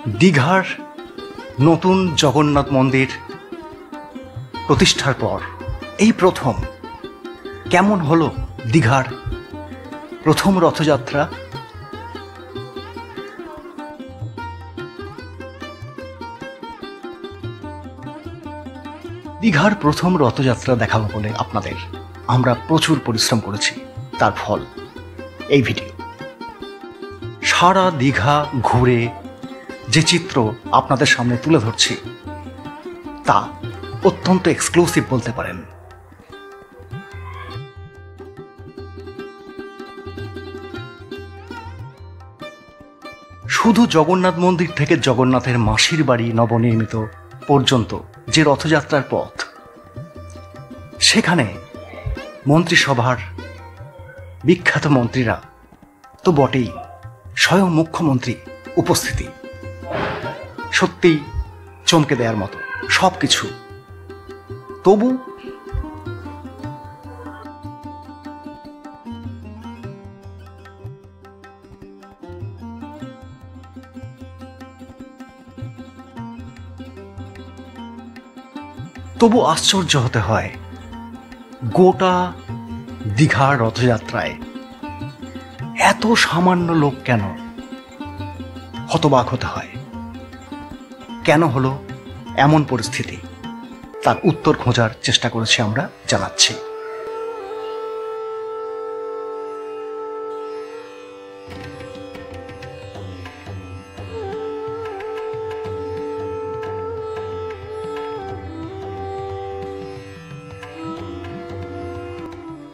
দীঘার নতুন জগন্নাথ মন্দির প্রতিষ্ঠার পর এই প্রথম কেমন হলো দীঘার প্রথম রথযাত্রা। দীঘার প্রথম রথযাত্রা দেখাবো বলে আপনাদের আমরা প্রচুর পরিশ্রম করেছি, তার ফল এই ভিডিও। সারা দীঘা ঘুরে যে চিত্র আপনাদের সামনে তুলে ধরছি তা অত্যন্ত এক্সক্লুসিভ বলতে পারেন। শুধু জগন্নাথ মন্দির থেকে জগন্নাথের মাসির বাড়ি নবনির্মিত পর্যন্ত যে রথযাত্রার পথ, সেখানে মন্ত্রিসভার বিখ্যাত মন্ত্রীরা তো বটেই, স্বয়ং মুখ্যমন্ত্রী উপস্থিতি সত্যিই চমকে দেওয়ার মতো সবকিছু। তবু আশ্চর্য হতে হয়, গোটা দীঘার রথযাত্রায় এত সামান্য লোক কেন? হতবাক হতে হয়, কেন হলো এমন পরিস্থিতি? তার উত্তর খোঁজার চেষ্টা করেছি আমরা, জানাচ্ছি।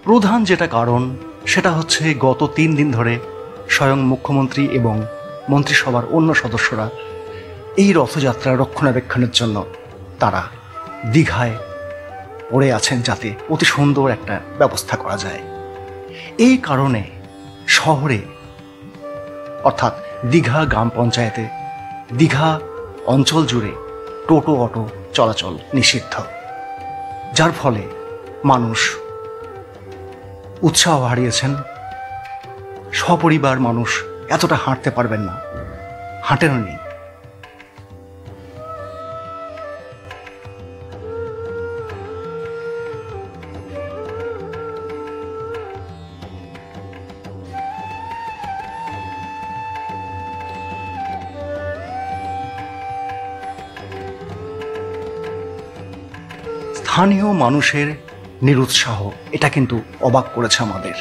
প্রধান যেটা কারণ সেটা হচ্ছে গত 3 দিন ধরে স্বয়ং মুখ্যমন্ত্রী এবং মন্ত্রিসভার অন্য সদস্যরা এই রথযাত্রা রক্ষণাবেক্ষণের জন্য তারা দীঘায় পড়ে আছেন, যাতে অতি সুন্দর একটা ব্যবস্থা করা যায়। এই কারণে শহরে অর্থাৎ দীঘা গ্রাম পঞ্চায়েতে, দীঘা অঞ্চল জুড়ে টোটো অটো চলাচল নিষিদ্ধ, যার ফলে মানুষ উৎসাহ হারিয়েছেন। সপরিবার মানুষ এতটা হাঁটতে পারবেন না, হাঁটেনও নি। স্থানীয় মানুষের নিরুৎসাহ এটা কিন্তু অবাক করেছে আমাদের।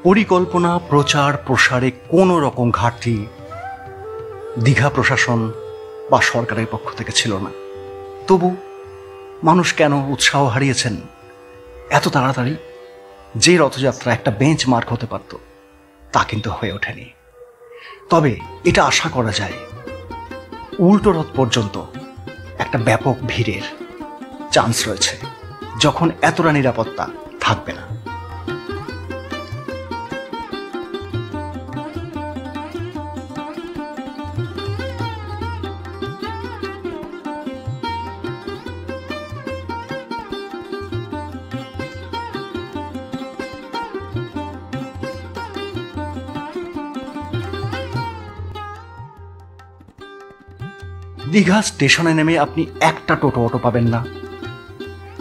পরিকল্পনা প্রচার প্রসারে কোনো রকম ঘাটতি দীঘা প্রশাসন বা সরকারের পক্ষ থেকে ছিল না। তবু মানুষ কেন উৎসাহ হারিয়েছেন এত তাড়াতাড়ি? যে রথযাত্রা একটা বেঞ্চ মার্ক হতে পারত তা কিন্তু হয়ে ওঠেনি। তবে এটা আশা করা যায়, উল্টো রথ পর্যন্ত একটা ব্যাপক ভিড়ের চান্স রয়েছে, যখন এতটা নিরাপত্তা থাকবে না। দীঘা স্টেশনে নেমে আপনি একটা টোটো অটো পাবেন না,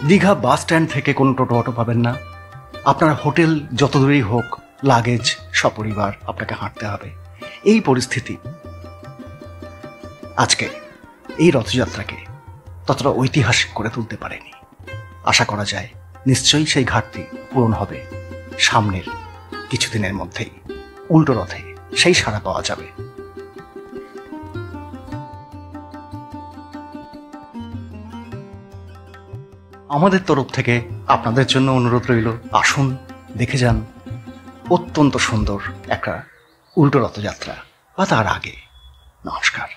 দীঘা বাস স্ট্যান্ড থেকে কোনো টোটো অটো পাবেন না। আপনার হোটেল যত দূরেই হোক, লাগেজ সপরিবার আপনাকে হাঁটতে হবে। এই পরিস্থিতি আজকে এই রথযাত্রাকে ততটা ঐতিহাসিক করে তুলতে পারেনি। আশা করা যায় নিশ্চয়ই সেই ঘাটতি পূরণ হবে সামনের কিছুদিনের মধ্যেই। উল্টো রথে সেই সাড়া পাওয়া যাবে। আমাদের তরফ থেকে আপনাদের জন্য অনুরোধ রইল, আসুন দেখে যান অত্যন্ত সুন্দর একটা উল্টো রথযাত্রা। বা তার আগে নমস্কার।